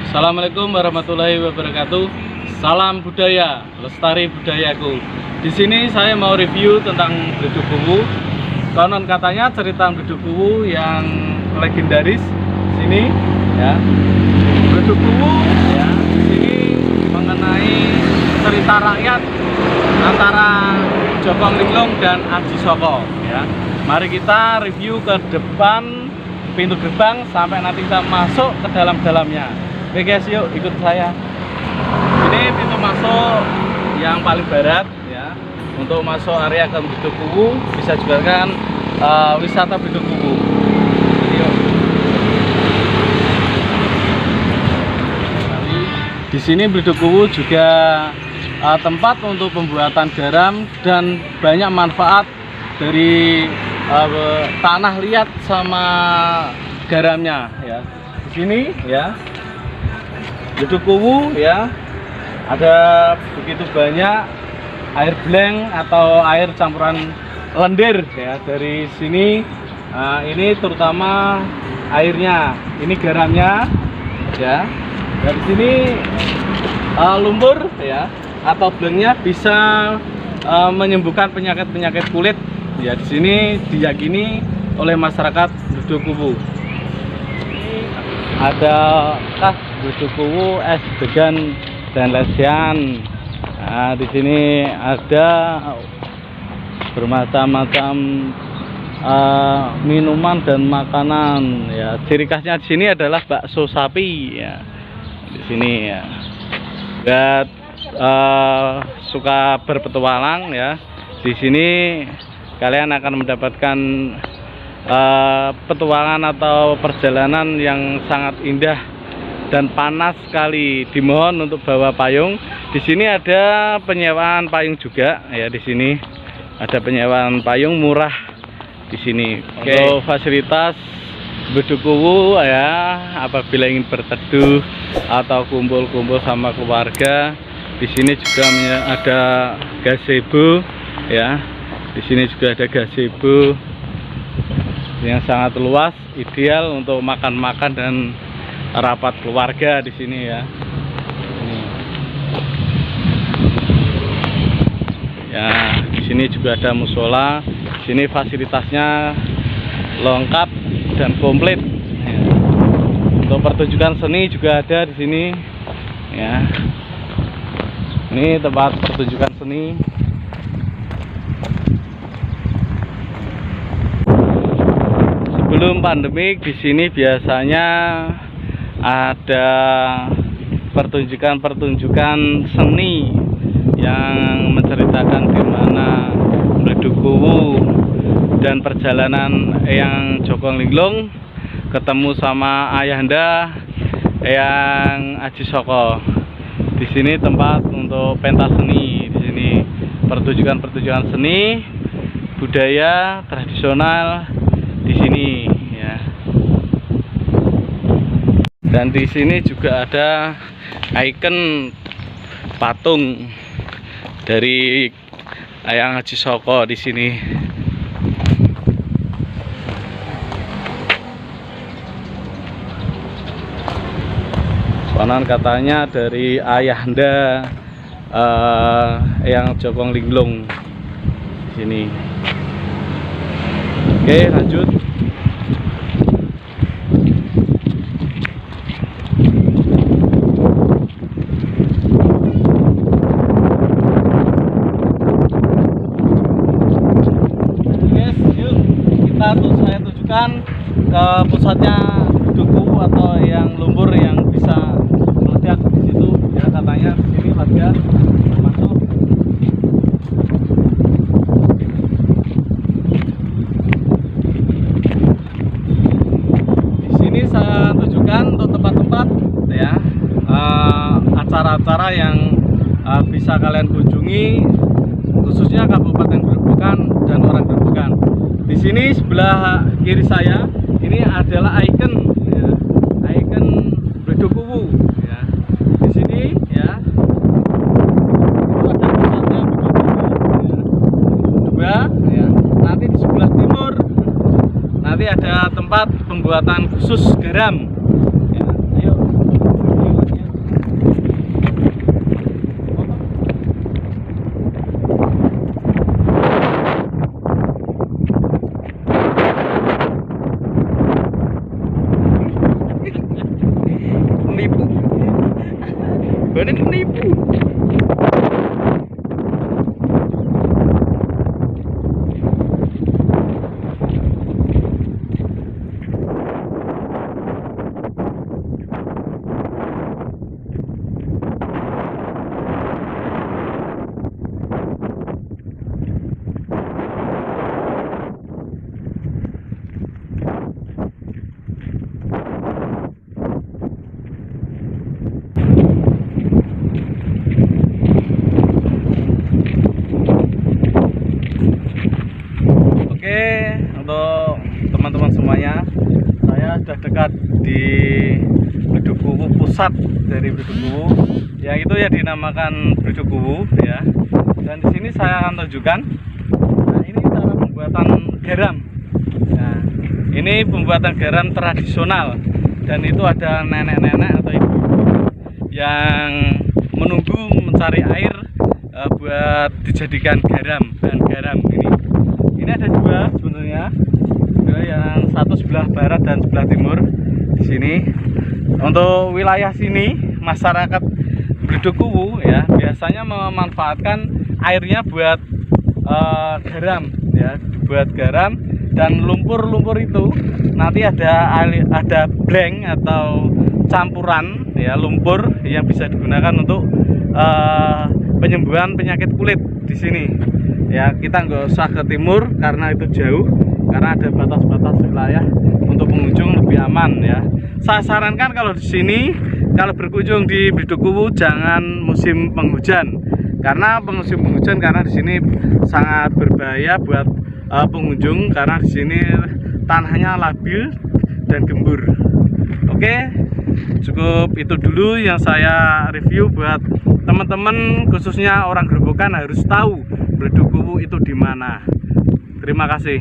Assalamualaikum warahmatullahi wabarakatuh. Salam budaya, lestari budayaku. Di sini saya mau review tentang Bledug Kuwu. Konon katanya cerita Bledug Kuwu yang legendaris sini ya. Bledug Kuwu ya, di sini mengenai cerita rakyat antara Jokong Linglung dan Aji Soko ya. Mari kita review ke depan pintu gerbang sampai nanti kita masuk ke dalamnya. Oke guys, yuk ikut saya. Ini pintu masuk yang paling barat ya. Untuk masuk area ke Bledug Kuwu bisa juga kan wisata Bledug Kuwu. Yuk. Di sini Bledug Kuwu juga tempat untuk pembuatan garam dan banyak manfaat dari tanah liat sama garamnya ya. Di sini ya. Bledug Kuwu ya, ada begitu banyak air bleng atau air campuran lendir ya dari sini. Ini terutama airnya, ini garamnya ya. Dari sini lumpur ya atau blengnya bisa menyembuhkan penyakit kulit ya. Di sini diyakini oleh masyarakat Bledug Kuwu. Ada khas Bledug Kuwu, es degan dan lesian. Nah, di sini ada bermacam-macam minuman dan makanan. Ya, ciri khasnya di sini adalah bakso sapi. Ya, di sini ya. Buat suka berpetualang ya, di sini kalian akan mendapatkan petualangan atau perjalanan yang sangat indah dan panas sekali. Dimohon untuk bawa payung. Di sini ada penyewaan payung juga ya. Di sini ada penyewaan payung murah di sini. Untuk fasilitas Bledug Kuwu ya, apabila ingin berteduh atau kumpul-kumpul sama keluarga, di sini juga ada gazebo ya. Di sini juga ada gazebo yang sangat luas, ideal untuk makan-makan dan rapat keluarga di sini ya. Ya, di sini juga ada musola. Di sini fasilitasnya lengkap dan komplit. Ya. Untuk pertunjukan seni juga ada di sini. Ya. Ini tempat pertunjukan seni. Sebelum pandemik di sini biasanya ada pertunjukan seni yang menceritakan gimana Bledug Kuwu dan perjalanan Eyang Jokong Linglung ketemu sama ayahanda Eyang Aji Soko. Di sini tempat untuk pentas seni. Di sini pertunjukan seni budaya tradisional di sini ya. Dan di sini juga ada ikon patung dari Eyang Aji Soko di sini. Konon katanya dari ayahanda Eyang Jokong Linglung di sini. Oke, lanjut. Saya tunjukkan ke pusatnya Bledug Kuwu atau yang lumpur yang bisa meledak di situ ya, katanya di sini warga masuk. Di sini saya tunjukkan untuk tempat-tempat ya, acara-acara yang bisa kalian kunjungi, khususnya Kabupaten Grobogan dan orang Grobogan. Di sini sebelah kiri saya ini adalah ikon ya, ikon Bledug Kuwu ya. Di sini ya itu ada pusatnya Bledug Kuwu ya. Dua ya. Nanti di sebelah timur nanti ada tempat pembuatan khusus garam ya. Ayo tanggane nipu. Oke, untuk teman-teman semuanya, saya sudah dekat di Bledukuwu, pusat dari Bledukuwu, yang itu ya dinamakan Bledukuwu ya. Dan di sini saya akan tunjukkan, nah ini cara pembuatan garam. Nah, ini pembuatan garam tradisional, dan itu ada nenek-nenek atau ibu yang menunggu mencari air buat dijadikan garam, bahan garam ini. Ini ada dua sebenarnya, yang satu sebelah barat dan sebelah timur di sini. Untuk wilayah sini masyarakat Bledukuwu ya biasanya memanfaatkan airnya buat garam ya, buat garam, dan lumpur-lumpur itu nanti ada bleng atau campuran ya lumpur yang bisa digunakan untuk penyembuhan penyakit kulit di sini. Ya, kita nggak usah ke timur karena itu jauh, karena ada batas-batas wilayah untuk pengunjung lebih aman ya. Saya sarankan kalau di sini, kalau berkunjung di Bledukuwu jangan musim penghujan, karena di sini sangat berbahaya buat pengunjung, karena di sini tanahnya labil dan gembur. Oke, cukup itu dulu yang saya review buat teman-teman, khususnya orang Gerobokan harus tahu Bledukuwu itu di mana. Terima kasih.